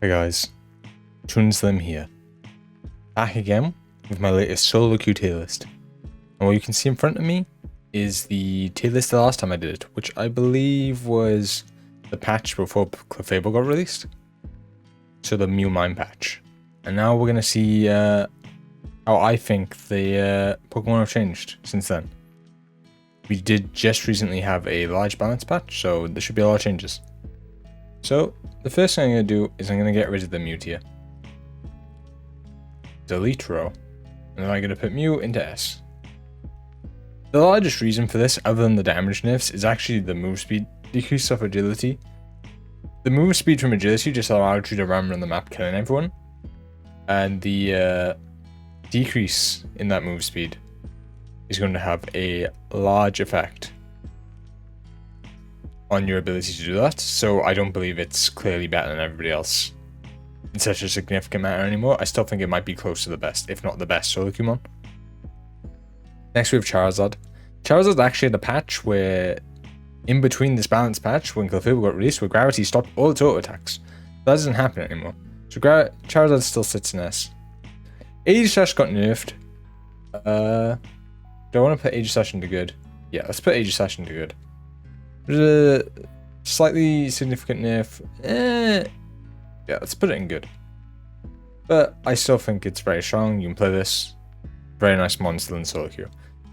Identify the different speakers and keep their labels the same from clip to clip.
Speaker 1: Hey guys, ToonSlim here, back again with my latest solo queue tier list. And what you can see in front of me is the tier list the last time I did it, which I believe was the patch before Clefable got released. So the Mew Mine patch. And now we're going to see how I think the Pokemon have changed since then. We did just recently have a large balance patch, so there should be a lot of changes. So, the first thing I'm going to do is I'm going to get rid of the Mew tier. Delete row. And then I'm going to put Mew into S. The largest reason for this, other than the damage nerfs, is actually the move speed decrease of agility. The move speed from agility just allowed you to run around the map killing everyone. And the decrease in that move speed is going to have a large effect on your ability to do that, so I don't believe it's clearly better than everybody else in such a significant manner anymore. I still think it might be close to the best, if not the best solo Pokemon. Next we have Charizard. Charizard's actually the patch where, in between this balance patch, when Clefable got released, where Gravity stopped all its auto attacks. That doesn't happen anymore. So Charizard still sits in S. Aegislash got nerfed. Do I want to put Aegislash into good? Yeah, let's put Aegislash into good. There's a slightly significant nerf. Yeah, let's put it in good. But I still think it's very strong. You can play this. Very nice mon still in solo queue.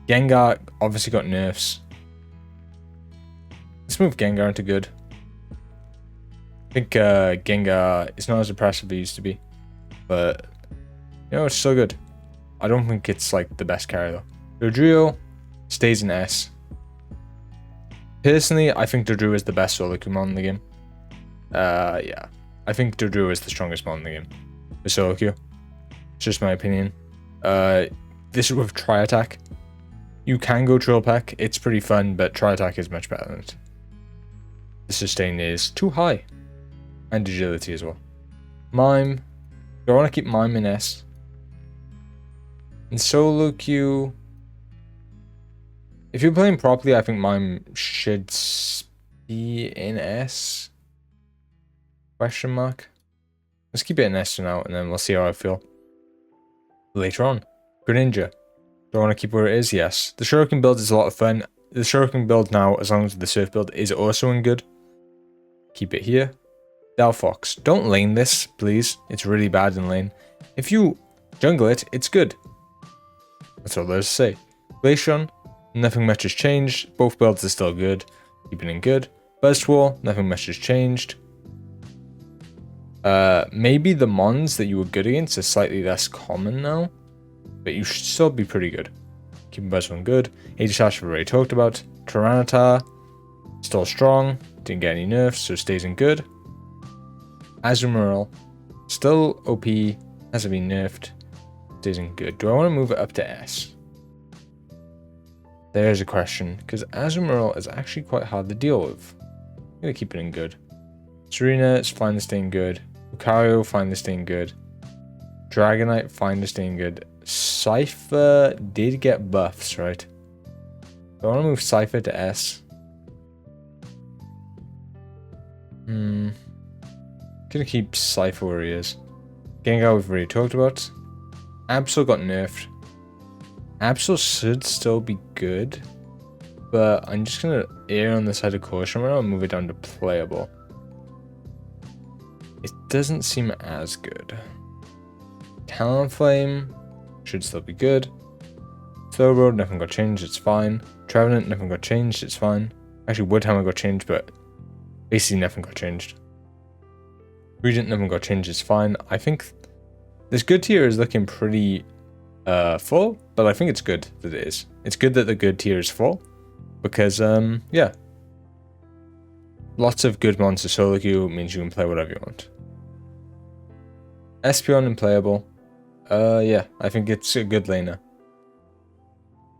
Speaker 1: Gengar obviously got nerfs. Let's move Gengar into good. I think Gengar is not as impressive as it used to be. But, you know, it's still good. I don't think it's like the best carry though. Dodrio stays in S. Personally, I think Dodrio is the best solo Pokemon in the game. Yeah. I think Dodrio is the strongest mon in the game for solo queue. It's just my opinion. This is with Tri-Attack. You can go Trill Peck. It's pretty fun, but Tri-Attack is much better than it. The sustain is too high. And agility as well. Mime. Do I want to keep Mime in S? In solo queue, if you're playing properly, I think Mime should be in S. Question mark. Let's keep it in S for now, and then we'll see how I feel later on. Greninja. Do I want to keep where it is? Yes. The Shuriken build is a lot of fun. The Shuriken build now, as long as the Surf build is also in good. Keep it here. Delphox. Don't lane this, please. It's really bad in lane. If you jungle it, it's good. That's all there's to say. Glaceon. Nothing much has changed. Both builds are still good. Keep it in good. Buzzwole. Nothing much has changed. Maybe the mons that you were good against are slightly less common now. But you should still be pretty good. Keeping Buzzwole good. Aegislash we've already talked about. Tyranitar. Still strong. Didn't get any nerfs, so stays in good. Azumarill. Still OP. Hasn't been nerfed. Stays in good. Do I want to move it up to S? There's a question, because Azumarill is actually quite hard to deal with. I'm going to keep it in good. Serena is fine to stay in good. Lucario, fine to stay in good. Dragonite, fine to stay in good. Cypher did get buffs, right? Do I want to move Cypher to S? Gonna keep Cypher where he is. Gengar we've already talked about. Absol got nerfed. Absol should still be good, but I'm just gonna err on the side of caution right now and move it down to playable. It doesn't seem as good. Talonflame should still be good. Thoroughbred, nothing got changed, it's fine. Trevenant, nothing got changed, it's fine. Actually, Woodhammer got changed, but basically nothing got changed. Regent, nothing got changed, it's fine. I think this good tier is looking pretty full, but I think it's good that it is. It's good that the good tier is full, because, yeah. Lots of good monster solo queue means you can play whatever you want. Espeon and Playable. Yeah, I think it's a good laner.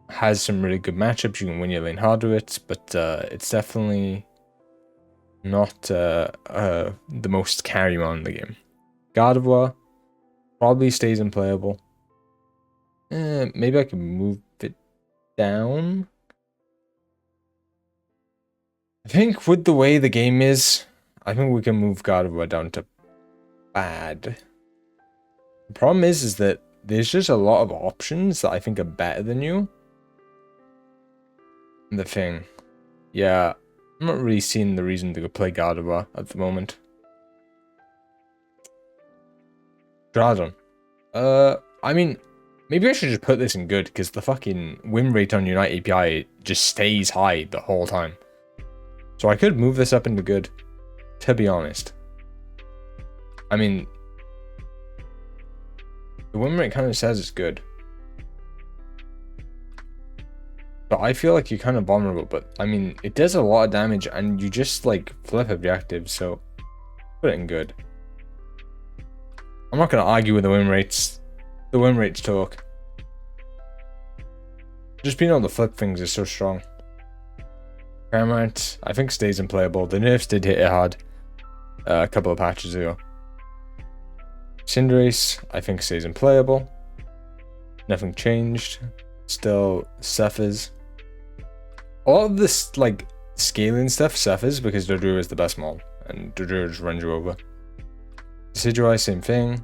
Speaker 1: Has some really good matchups, you can win your lane hard with it, but it's definitely not the most carry mon in the game. Gardevoir probably stays in Playable. Maybe I can move it down. I think with the way the game is, I think we can move Gardevoir down to bad. The problem is that there's just a lot of options that I think are better than you. And the thing, yeah, I'm not really seeing the reason to go play Gardevoir at the moment. Dragon. I mean, maybe I should just put this in good, because the fucking win rate on Unite API just stays high the whole time. So I could move this up into good, to be honest. I mean, the win rate kind of says it's good. But I feel like you're kind of vulnerable, but I mean, it does a lot of damage and you just like flip objectives, so put it in good. I'm not going to argue with the win rates. The win rates talk. Just being able to flip things is so strong. Paramount, I think stays unplayable. The nerfs did hit it hard a couple of patches ago. Cinderace, I think stays unplayable. Nothing changed. Still suffers. A lot of this like scaling stuff suffers because Dodrio is the best mod and Dodrio just runs you over. Decidueye, same thing.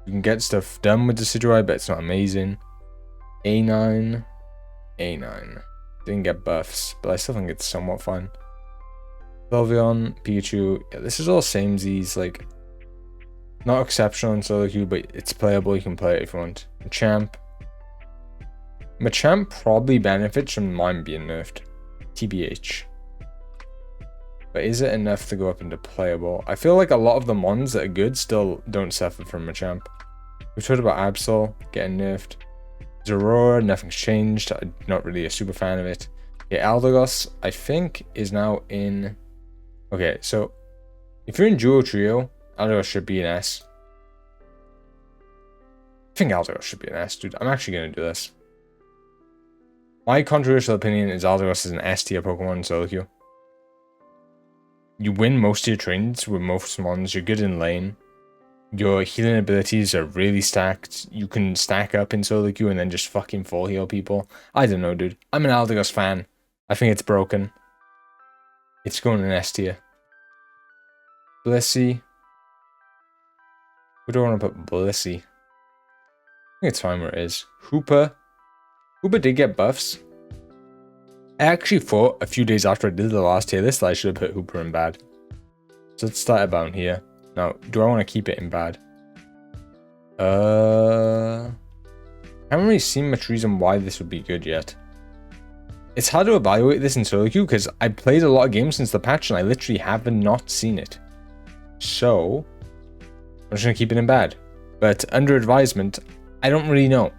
Speaker 1: You can get stuff done with Decidueye, but it's not amazing. A9. Didn't get buffs, but I still think it's somewhat fun. Sylveon, Pikachu, yeah, this is all samesies, like, not exceptional in solo queue, but it's playable, you can play it if you want. Machamp. Machamp probably benefits from mine being nerfed. TBH. But is it enough to go up into playable? I feel like a lot of the mons that are good still don't suffer from Machamp. We've talked about Absol getting nerfed. Zoroark, nothing's changed. I'm not really a super fan of it. Yeah, Aldagos, I think, is now in... Okay, so if you're in Duo Trio, Aldagos should be an S. I think Aldagos should be an S, dude. I'm actually going to do this. My controversial opinion is Aldagos is an S tier Pokemon in solo queue. You win most of your trains with most mons. You're good in lane. Your healing abilities are really stacked. You can stack up in solo queue and then just fucking full heal people. I don't know, dude. I'm an Aldagos fan. I think it's broken. It's going in S tier. Blissey. We don't want to put Blissey. I think it's fine where it is. Hoopa. Hoopa did get buffs. I actually thought a few days after I did the last tier list that I should have put Hoopa in bad. So let's start about here. Now, do I want to keep it in bad? I haven't really seen much reason why this would be good yet. It's hard to evaluate this in solo queue because I played a lot of games since the patch and I literally have not seen it. So, I'm just going to keep it in bad. But under advisement, I don't really know.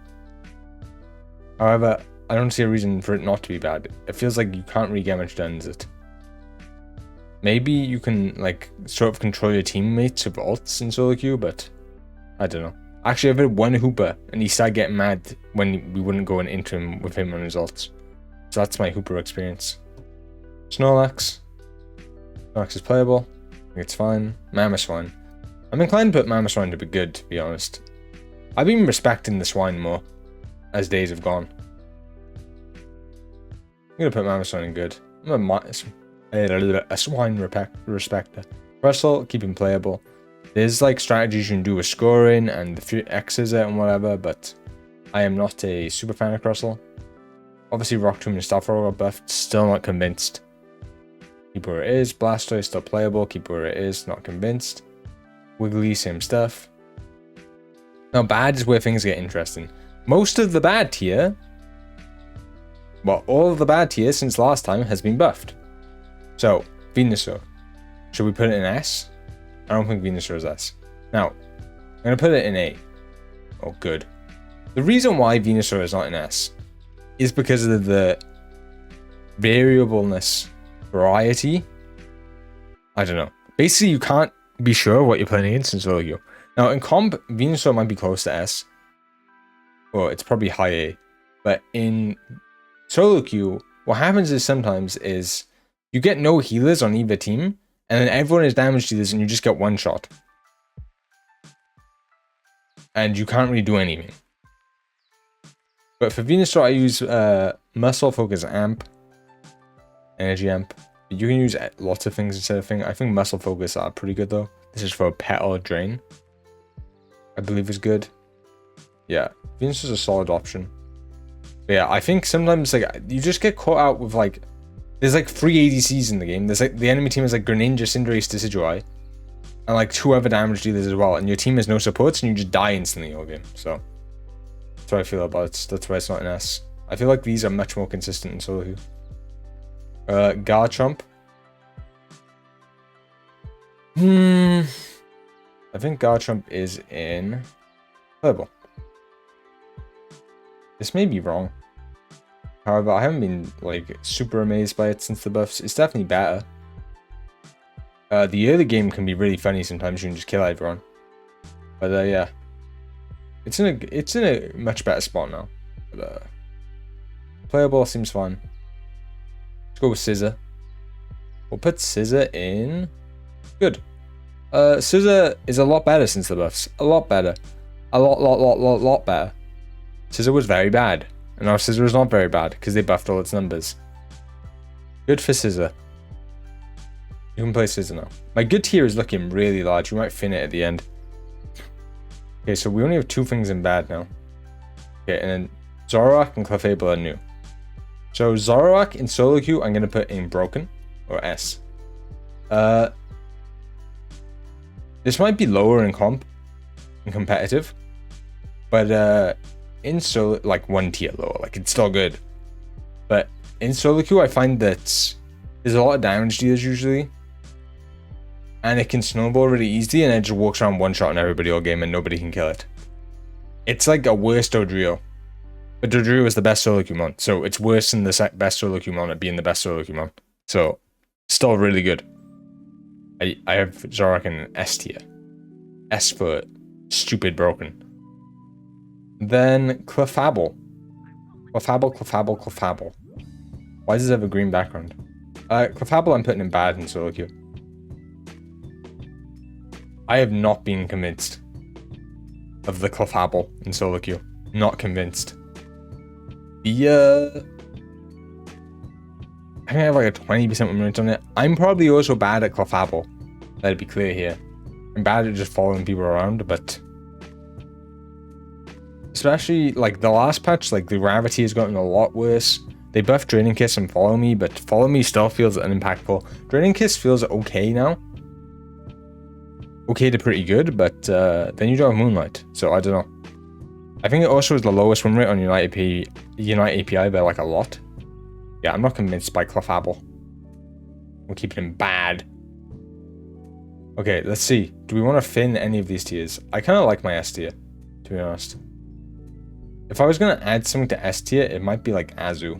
Speaker 1: However, I don't see a reason for it not to be bad. It feels like you can't really get much done with it. Maybe you can, like, sort of control your teammates with ults in solo queue, but I don't know. Actually, I've had one Hoopa, and he started getting mad when we wouldn't go and enter him with him on his ults. So that's my Hoopa experience. Snorlax. Snorlax is playable. I think it's fine. Mamoswine. I'm inclined to put Mamoswine to be good, to be honest. I've been respecting the swine more as days have gone. I'm going to put Mamoswine in good. I'm a swine respector. Russell, keep him playable. There's like strategies you can do with scoring and the few X's and whatever, but I am not a super fan of Russell. Obviously, Rock Tomb and Starfall are buffed, still not convinced. Keep where it is. Blastoise, still playable, keep where it is, not convinced. Wiggly, same stuff. Now, bad is where things get interesting. Most of the bad tier, well, all of the bad tier since last time has been buffed. So, Venusaur. Should we put it in S? I don't think Venusaur is S. Now, I'm going to put it in A. Oh, good. The reason why Venusaur is not in S is because of the variety. I don't know. Basically, you can't be sure what you're playing against in solo queue. Now, in comp, Venusaur might be close to S. Well, it's probably high A. But in solo queue, what happens is sometimes is you get no healers on either team, and then everyone is damage dealers and you just get one shot. And you can't really do anything. But for Venusaur, I use Muscle Focus Amp, Energy Amp. You can use lots of things instead of thing. I think Muscle Focus are pretty good though. This is for Pet or Drain. I believe is good. Yeah, Venus is a solid option. But yeah, I think sometimes like you just get caught out with like there's like 3 ADCs in the game. There's like the enemy team is like Greninja, Cinderace, Decidueye, and like 2 other damage dealers as well. And your team has no supports, and you just die instantly all game. So that's what I feel about it. That's why it's not an S. I feel like these are much more consistent in solo queue. Garchomp. I think Garchomp is in Playable. This may be wrong. However, I haven't been like super amazed by it since the buffs. It's definitely better. The early game can be really funny sometimes. You can just kill everyone. But yeah, it's in a much better spot now. But Playable seems fun. Let's go with Scissor. We'll put Scissor in. Good. Scissor is a lot better since the buffs. A lot better. A lot better. Scissor was very bad. And now Scissor is not very bad because they buffed all its numbers. Good for Scissor. You can play Scissor now. My good tier is looking really large. You might fin it at the end. Okay, so we only have 2 things in bad now. Okay, and then Zoroark and Clefable are new. So Zoroark in solo queue, I'm going to put in broken or S. This might be lower in comp, in competitive, but in solo, like 1 tier lower, like it's still good. But in solo queue, I find that there's a lot of damage dealers usually, and it can snowball really easily, and it just walks around one shot on everybody all game, and nobody can kill it. It's like a worse Dodrio, but Dodrio is the best solo queue mon, so it's worse than the best solo queue mon at being the best solo queue mon. So still really good. I have Zoroark in S tier. S for stupid broken. Then Clefable. Clefable. Why does it have a green background? Clefable I'm putting in bad in solo queue. I have not been convinced of the Clefable in solo queue. Not convinced. I think I have like a 20% win rate on it. I'm probably also bad at Clefable. Let it be clear here. I'm bad at just following people around, but especially like the last patch, like the gravity has gotten a lot worse. They buffed Draining Kiss and Follow Me, but Follow Me still feels unimpactful. Draining Kiss feels okay now. Okay to pretty good, but then you don't have Moonlight, so I don't know. I think it also is the lowest win rate on Unite API by like a lot. Yeah, I'm not convinced by Clefable. We'll keep it in bad. Okay, let's see. Do we want to fin any of these tiers? I kind of like my S tier, to be honest. If I was going to add something to S tier, it might be like Azu.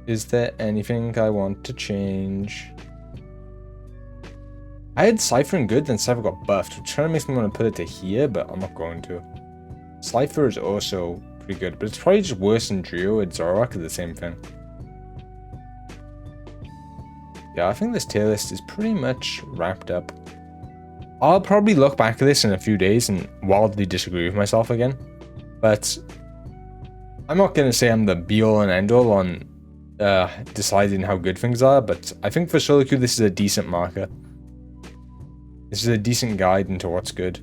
Speaker 1: Is there anything I want to change? I had Cypher in good, then Cypher got buffed, which kind of makes me want to put it to here, but I'm not going to. Cypher is also pretty good, but it's probably just worse than Drio and Zoroark are the same thing. Yeah, I think this tier list is pretty much wrapped up. I'll probably look back at this in a few days and wildly disagree with myself again. But I'm not going to say I'm the be-all and end-all on deciding how good things are, but I think for solo queue this is a decent marker. This is a decent guide into what's good.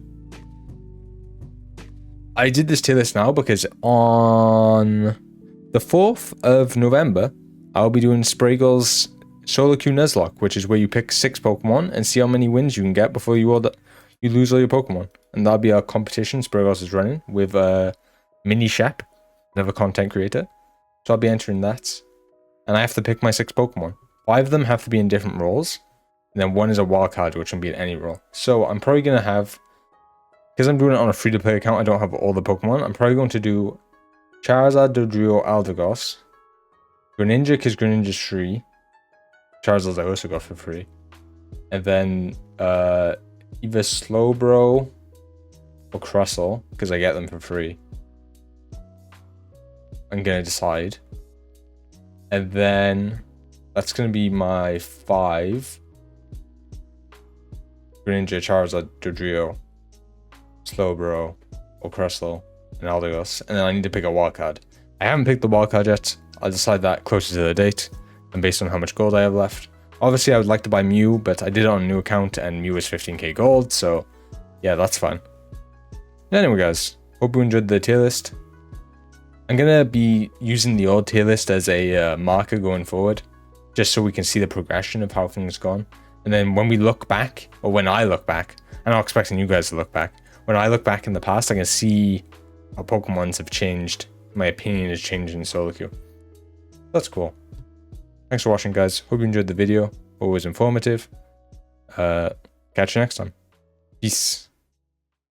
Speaker 1: I did this tier list now because on the 4th of November, I'll be doing Spraygle's solo queue Nuzlocke, which is where you pick 6 Pokemon and see how many wins you can get before you lose all your Pokemon. And that'll be our competition Spraygle's is running with Mini Shep, another content creator. So I'll be entering that. And I have to pick my 6 Pokemon. 5 of them have to be in different roles. And then 1 is a wild card, which can be in any role. So I'm probably going to have, because I'm doing it on a free-to-play account, I don't have all the Pokemon. I'm probably going to do Charizard, Dodrio, Aldagos, Greninja, because Greninja's free. Charizard I also got for free. And then either Slowbro or Crustle, because I get them for free. I'm going to decide. And then that's going to be my 5. Greninja, Charizard, Dodrio, Slowbro, or Crustle, and Aldagos. And then I need to pick a wildcard. I haven't picked the wildcard yet. I'll decide that closer to the date and based on how much gold I have left. Obviously, I would like to buy Mew, but I did it on a new account, and Mew is 15k gold, so yeah, that's fine. Anyway, guys, hope you enjoyed the tier list. I'm gonna be using the old tier list as a marker going forward, just so we can see the progression of how things gone. And then when we look back, or when I look back, I'm not expecting you guys to look back. When I look back in the past, I can see how Pokemons have changed. My opinion has changed in solo queue. That's cool. Thanks for watching, guys. Hope you enjoyed the video. Always informative. Catch you next time. Peace.